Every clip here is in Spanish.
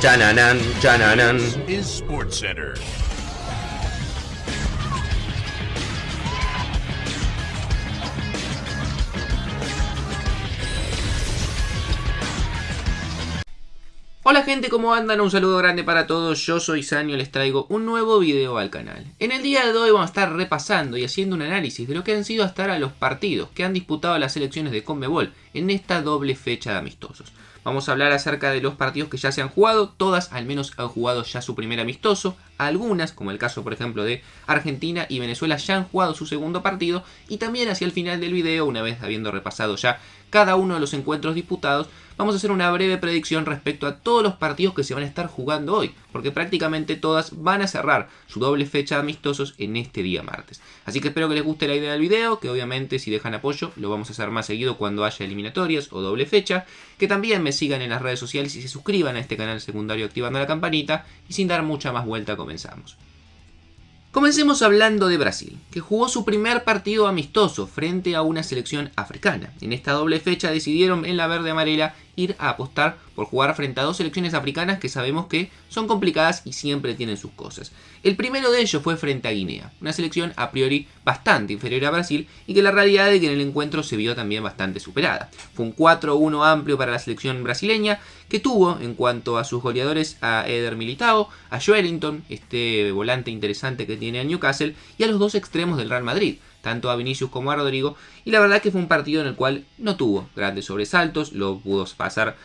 Chananan, chananan. Is SportsCenter. Hola gente, ¿cómo andan? Un saludo grande para todos, yo soy Sanio, les traigo un nuevo video al canal. En el día de hoy vamos a estar repasando y haciendo un análisis de lo que han sido hasta ahora los partidos que han disputado las selecciones de CONMEBOL en esta doble fecha de amistosos. Vamos a hablar acerca de los partidos que ya se han jugado, todas al menos han jugado ya su primer amistoso, algunas, como el caso por ejemplo de Argentina y Venezuela, ya han jugado su segundo partido, y también hacia el final del video, una vez habiendo repasado ya cada uno de los encuentros disputados, vamos a hacer una breve predicción respecto a todos los partidos que se van a estar jugando hoy, porque prácticamente todas van a cerrar su doble fecha de amistosos en este día martes. Así que espero que les guste la idea del video, que obviamente si dejan apoyo lo vamos a hacer más seguido cuando haya eliminatorias o doble fecha, que también me sigan en las redes sociales y se suscriban a este canal secundario activando la campanita, y sin dar mucha más vuelta comenzamos. Comencemos hablando de Brasil, que jugó su primer partido amistoso frente a una selección africana. En esta doble fecha decidieron en la verde-amarela ir a apostar por jugar frente a dos selecciones africanas que sabemos que son complicadas y siempre tienen sus cosas. El primero de ellos fue frente a Guinea, una selección a priori bastante inferior a Brasil y que la realidad es que en el encuentro se vio también bastante superada. Fue un 4-1 amplio para la selección brasileña, que tuvo en cuanto a sus goleadores a Eder Militao, a Joelinton, este volante interesante que tiene el Newcastle, y a los dos extremos del Real Madrid, tanto a Vinicius como a Rodrigo, y la verdad que fue un partido en el cual no tuvo grandes sobresaltos, lo pudo pasar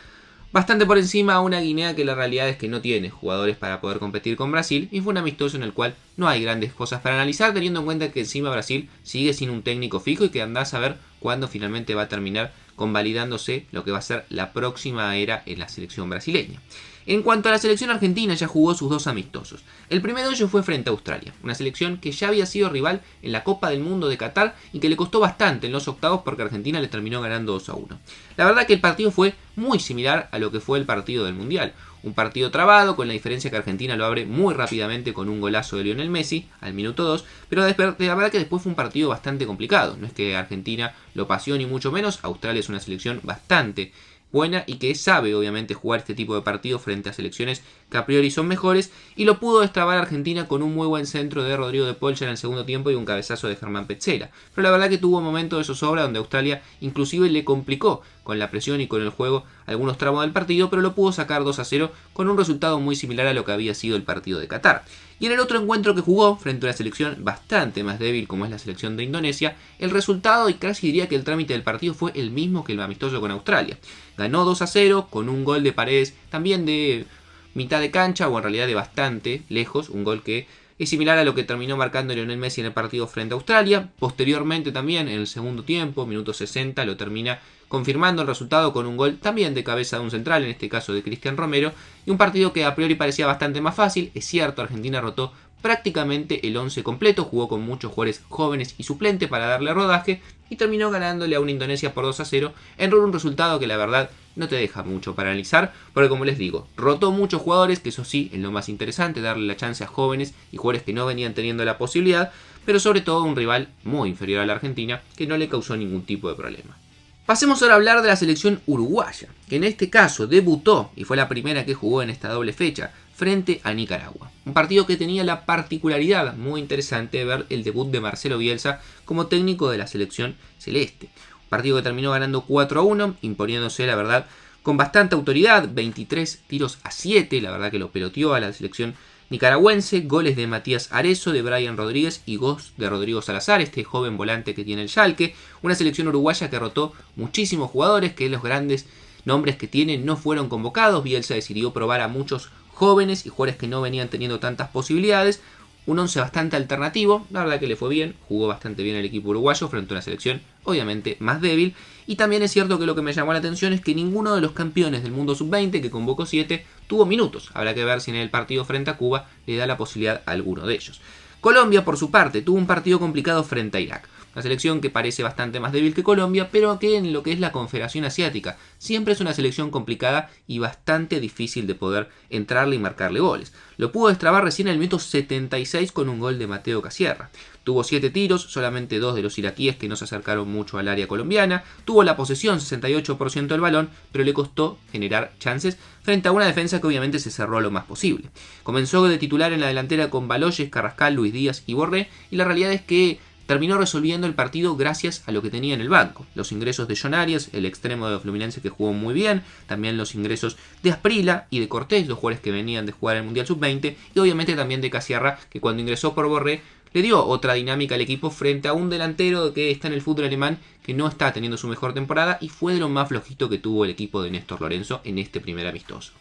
bastante por encima a una Guinea que la realidad es que no tiene jugadores para poder competir con Brasil, y fue un amistoso en el cual no hay grandes cosas para analizar, teniendo en cuenta que encima Brasil sigue sin un técnico fijo y que andás a ver cuándo finalmente va a terminar convalidándose lo que va a ser la próxima era en la selección brasileña. En cuanto a la selección argentina, ya jugó sus dos amistosos. El primero de ellos fue frente a Australia, una selección que ya había sido rival en la Copa del Mundo de Qatar y que le costó bastante en los octavos porque Argentina le terminó ganando 2-1. La verdad que el partido fue muy similar a lo que fue el partido del Mundial. Un partido trabado, con la diferencia que Argentina lo abre muy rápidamente con un golazo de Lionel Messi al minuto 2, pero la verdad que después fue un partido bastante complicado. No es que Argentina lo paseó ni mucho menos, Australia es una selección bastante buena y que sabe obviamente jugar este tipo de partidos frente a selecciones que a priori son mejores, y lo pudo destrabar Argentina con un muy buen centro de Rodrigo de Paul ya en el segundo tiempo y un cabezazo de Germán Petzela. Pero la verdad que tuvo un momento de zozobra donde Australia inclusive le complicó con la presión y con el juego algunos tramos del partido, pero lo pudo sacar 2-0 con un resultado muy similar a lo que había sido el partido de Qatar. Y en el otro encuentro que jugó frente a una selección bastante más débil como es la selección de Indonesia, el resultado y casi diría que el trámite del partido fue el mismo que el amistoso con Australia. Ganó 2-0 con un gol de Paredes también de mitad de cancha, o en realidad de bastante lejos, un gol que es similar a lo que terminó marcando Lionel Messi en el partido frente a Australia. Posteriormente también en el segundo tiempo, minuto 60, lo termina confirmando el resultado con un gol también de cabeza de un central, en este caso de Cristian Romero, y un partido que a priori parecía bastante más fácil. Es cierto, Argentina rotó prácticamente el 11 completo, jugó con muchos jugadores jóvenes y suplentes para darle rodaje y terminó ganándole a una Indonesia por 2-0 en un resultado que la verdad no te deja mucho para analizar, porque como les digo, rotó muchos jugadores, que eso sí es lo más interesante, darle la chance a jóvenes y jugadores que no venían teniendo la posibilidad, pero sobre todo un rival muy inferior a la Argentina que no le causó ningún tipo de problema. Pasemos ahora a hablar de la selección uruguaya, que en este caso debutó y fue la primera que jugó en esta doble fecha frente a Nicaragua. Un partido que tenía la particularidad muy interesante de ver el debut de Marcelo Bielsa como técnico de la selección celeste. Un partido que terminó ganando 4-1, imponiéndose la verdad con bastante autoridad, 23-7, la verdad que lo peloteó a la selección nicaragüense, goles de Matías Arezzo, de Brian Rodríguez y goles de Rodrigo Salazar, este joven volante que tiene el Schalke. Una selección uruguaya que rotó muchísimos jugadores, que los grandes nombres que tiene no fueron convocados. Bielsa decidió probar a muchos jóvenes y jugadores que no venían teniendo tantas posibilidades. Un once bastante alternativo, la verdad que le fue bien, jugó bastante bien el equipo uruguayo frente a una selección obviamente más débil. Y también es cierto que lo que me llamó la atención es que ninguno de los campeones del mundo sub-20, que convocó 7, tuvo minutos. Habrá que ver si en el partido frente a Cuba le da la posibilidad a alguno de ellos. Colombia, por su parte, tuvo un partido complicado frente a Irak. Una selección que parece bastante más débil que Colombia, pero que en lo que es la Confederación Asiática siempre es una selección complicada y bastante difícil de poder entrarle y marcarle goles. Lo pudo destrabar recién en el minuto 76 con un gol de Mateo Casierra. Tuvo 7 tiros, solamente 2 de los iraquíes que no se acercaron mucho al área colombiana. Tuvo la posesión, 68% del balón, pero le costó generar chances frente a una defensa que obviamente se cerró lo más posible. Comenzó de titular en la delantera con Baloyes, Carrascal, Luis Díaz y Borré, y la realidad es que terminó resolviendo el partido gracias a lo que tenía en el banco. Los ingresos de John Arias, el extremo de Fluminense que jugó muy bien, también los ingresos de Asprilla y de Cortés, los jugadores que venían de jugar el Mundial Sub-20, y obviamente también de Casierra, que cuando ingresó por Borré le dio otra dinámica al equipo frente a un delantero que está en el fútbol alemán que no está teniendo su mejor temporada y fue de lo más flojito que tuvo el equipo de Néstor Lorenzo en este primer amistoso.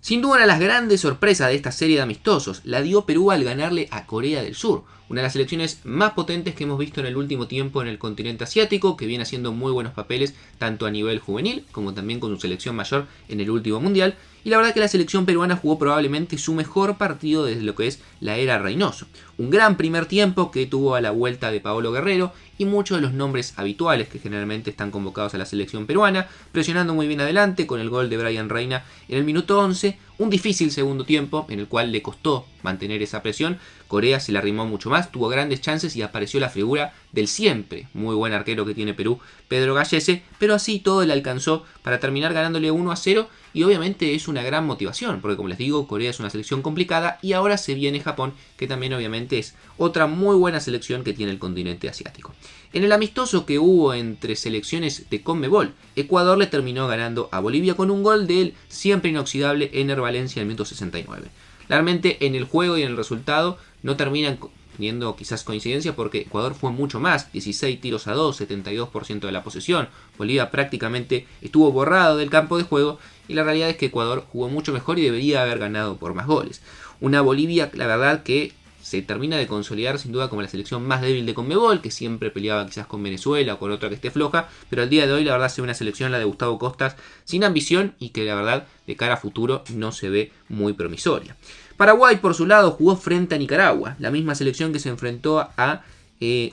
Sin duda una de las grandes sorpresas de esta serie de amistosos la dio Perú al ganarle a Corea del Sur, una de las selecciones más potentes que hemos visto en el último tiempo en el continente asiático, que viene haciendo muy buenos papeles tanto a nivel juvenil como también con su selección mayor en el último mundial, y la verdad que la selección peruana jugó probablemente su mejor partido desde lo que es la era Reynoso. Un gran primer tiempo que tuvo a la vuelta de Paolo Guerrero y muchos de los nombres habituales que generalmente están convocados a la selección peruana, presionando muy bien adelante con el gol de Brian Reina en el minuto 11, un difícil segundo tiempo en el cual le costó mantener esa presión. Corea se le arrimó mucho más, tuvo grandes chances y apareció la figura del siempre muy buen arquero que tiene Perú, Pedro Gallese, pero así todo le alcanzó para terminar ganándole 1-0 y obviamente es una gran motivación, porque como les digo, Corea es una selección complicada y ahora se viene Japón, que también obviamente es otra muy buena selección que tiene el continente asiático. En el amistoso que hubo entre selecciones de Conmebol, Ecuador le terminó ganando a Bolivia con un gol del siempre inoxidable Ener Valencia en el minuto 69. Realmente en el juego y en el resultado no terminan teniendo quizás coincidencia porque Ecuador fue mucho más, 16 tiros a 2, 72% de la posesión, Bolivia prácticamente estuvo borrado del campo de juego y la realidad es que Ecuador jugó mucho mejor y debería haber ganado por más goles. Una Bolivia, la verdad que se termina de consolidar sin duda como la selección más débil de Conmebol, que siempre peleaba quizás con Venezuela o con otra que esté floja, pero al día de hoy la verdad se ve una selección, la de Gustavo Costas, sin ambición y que la verdad de cara a futuro no se ve muy promisoria. Paraguay por su lado jugó frente a Nicaragua, la misma selección que se enfrentó a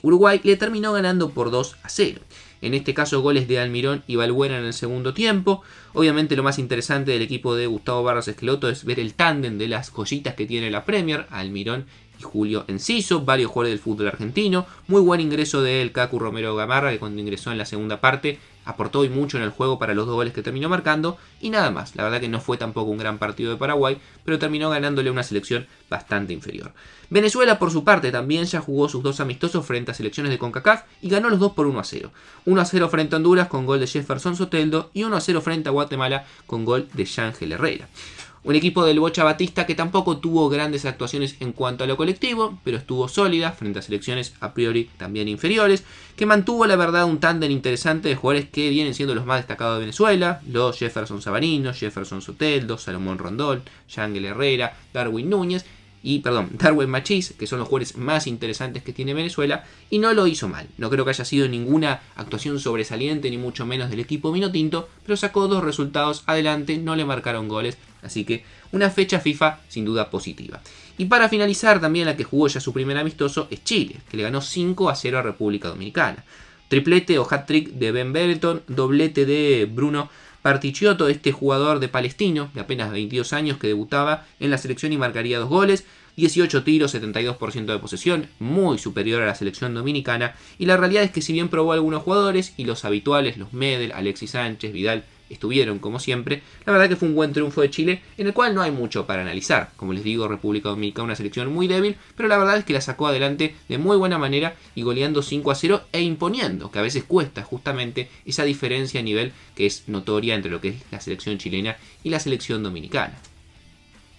Uruguay, le terminó ganando por 2-0. En este caso goles de Almirón y Balbuena en el segundo tiempo. Obviamente lo más interesante del equipo de Gustavo Barros Esqueloto es ver el tándem de las joyitas que tiene la Premier, Almirón y Julio Enciso, varios jugadores del fútbol argentino. Muy buen ingreso de el Cacu Romero Gamarra, que cuando ingresó en la segunda parte aportó y mucho en el juego para los 2 goles que terminó marcando. Y nada más, la verdad que no fue tampoco un gran partido de Paraguay, pero terminó ganándole una selección bastante inferior. Venezuela por su parte también ya jugó sus 2 amistosos frente a selecciones de CONCACAF y ganó los 2 por 1-0. 1-0 frente a Honduras con gol de Jefferson Soteldo y 1-0 frente a Guatemala con gol de Yángel Herrera. Un equipo del Bocha Batista que tampoco tuvo grandes actuaciones en cuanto a lo colectivo, pero estuvo sólida frente a selecciones a priori también inferiores, que mantuvo la verdad un tándem interesante de jugadores que vienen siendo los más destacados de Venezuela, los Jefferson Sabarino, Jefferson Soteldo, Salomón Rondón, Yángel Herrera, Darwin Machís, que son los jugadores más interesantes que tiene Venezuela, y no lo hizo mal. No creo que haya sido ninguna actuación sobresaliente, ni mucho menos del equipo vinotinto, pero sacó 2 resultados adelante, no le marcaron goles, así que una fecha FIFA sin duda positiva. Y para finalizar también la que jugó ya su primer amistoso es Chile, que le ganó 5-0 a República Dominicana. Triplete o hat-trick de Ben Brereton, doblete de Bruno Particciotto, este jugador de Palestino, de apenas 22 años, que debutaba en la selección y marcaría 2 goles, 18 tiros, 72% de posesión, muy superior a la selección dominicana, y la realidad es que si bien probó a algunos jugadores, y los habituales, los Medel, Alexis Sánchez, Vidal, estuvieron como siempre, la verdad que fue un buen triunfo de Chile, en el cual no hay mucho para analizar. Como les digo, República Dominicana una selección muy débil, pero la verdad es que la sacó adelante de muy buena manera y goleando 5-0 e imponiendo, que a veces cuesta justamente esa diferencia a nivel que es notoria entre lo que es la selección chilena y la selección dominicana.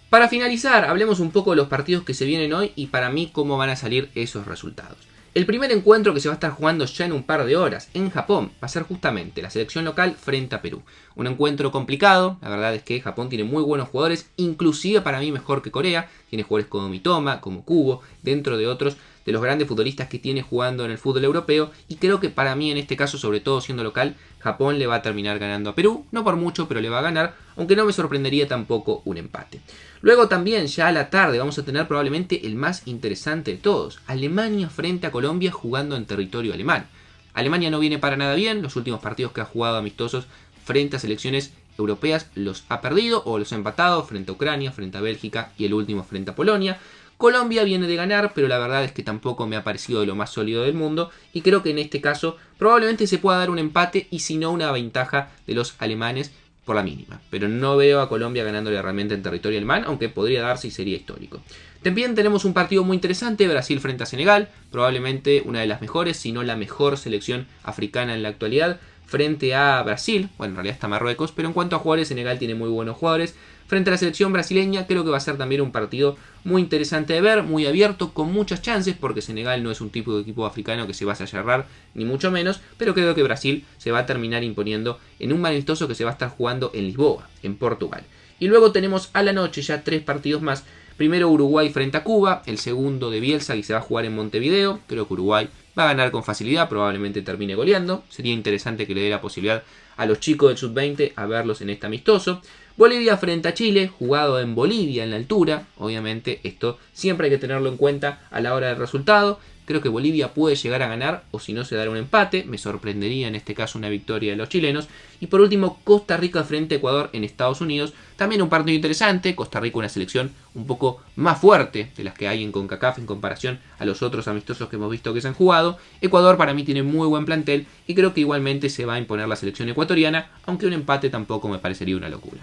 Para finalizar, hablemos un poco de los partidos que se vienen hoy y para mí cómo van a salir esos resultados. El primer encuentro que se va a estar jugando ya en un par de horas en Japón va a ser justamente la selección local frente a Perú. Un encuentro complicado, la verdad es que Japón tiene muy buenos jugadores, inclusive para mí mejor que Corea. Tiene jugadores como Mitoma, como Kubo, dentro de otros de los grandes futbolistas que tiene jugando en el fútbol europeo, y creo que para mí en este caso, sobre todo siendo local, Japón le va a terminar ganando a Perú, no por mucho, pero le va a ganar, aunque no me sorprendería tampoco un empate. Luego también, ya a la tarde, vamos a tener probablemente el más interesante de todos, Alemania frente a Colombia jugando en territorio alemán. Alemania no viene para nada bien, los últimos partidos que ha jugado amistosos frente a selecciones europeas los ha perdido o los ha empatado frente a Ucrania, frente a Bélgica y el último frente a Polonia. Colombia viene de ganar, pero la verdad es que tampoco me ha parecido de lo más sólido del mundo y creo que en este caso probablemente se pueda dar un empate y si no una ventaja de los alemanes por la mínima. Pero no veo a Colombia ganándole realmente en territorio alemán, aunque podría darse y sería histórico. También tenemos un partido muy interesante, Brasil frente a Senegal, probablemente una de las mejores, si no la mejor selección africana en la actualidad, frente a Brasil, bueno en realidad está Marruecos, pero en cuanto a jugadores Senegal tiene muy buenos jugadores. Frente a la selección brasileña creo que va a ser también un partido muy interesante de ver, muy abierto, con muchas chances, porque Senegal no es un tipo de equipo africano que se vaya a cerrar, ni mucho menos, pero creo que Brasil se va a terminar imponiendo en un amistoso que se va a estar jugando en Lisboa, en Portugal. Y luego tenemos a la noche ya 3 partidos más. Primero Uruguay frente a Cuba, el segundo de Bielsa que se va a jugar en Montevideo. Creo que Uruguay va a ganar con facilidad, probablemente termine goleando. Sería interesante que le dé la posibilidad a los chicos del sub-20 a verlos en este amistoso. Bolivia frente a Chile, jugado en Bolivia en la altura. Obviamente esto siempre hay que tenerlo en cuenta a la hora del resultado. Creo que Bolivia puede llegar a ganar o si no se dará un empate. Me sorprendería en este caso una victoria de los chilenos. Y por último Costa Rica frente a Ecuador en Estados Unidos. También un partido interesante. Costa Rica una selección un poco más fuerte de las que hay en CONCACAF en comparación a los otros amistosos que hemos visto que se han jugado. Ecuador para mí tiene muy buen plantel y creo que igualmente se va a imponer la selección ecuatoriana. Aunque un empate tampoco me parecería una locura.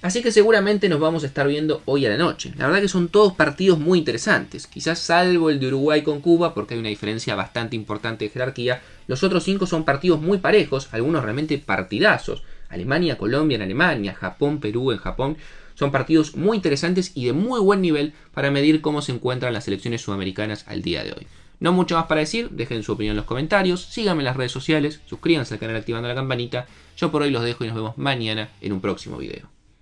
Así que seguramente nos vamos a estar viendo hoy a la noche. La verdad que son todos partidos muy interesantes. Quizás salvo el de Uruguay con Cuba, porque hay una diferencia bastante importante de jerarquía. Los otros 5 son partidos muy parejos, algunos realmente partidazos. Alemania, Colombia en Alemania, Japón, Perú en Japón. Son partidos muy interesantes y de muy buen nivel para medir cómo se encuentran las selecciones sudamericanas al día de hoy. No mucho más para decir, dejen su opinión en los comentarios, síganme en las redes sociales, suscríbanse al canal activando la campanita. Yo por hoy los dejo y nos vemos mañana en un próximo video.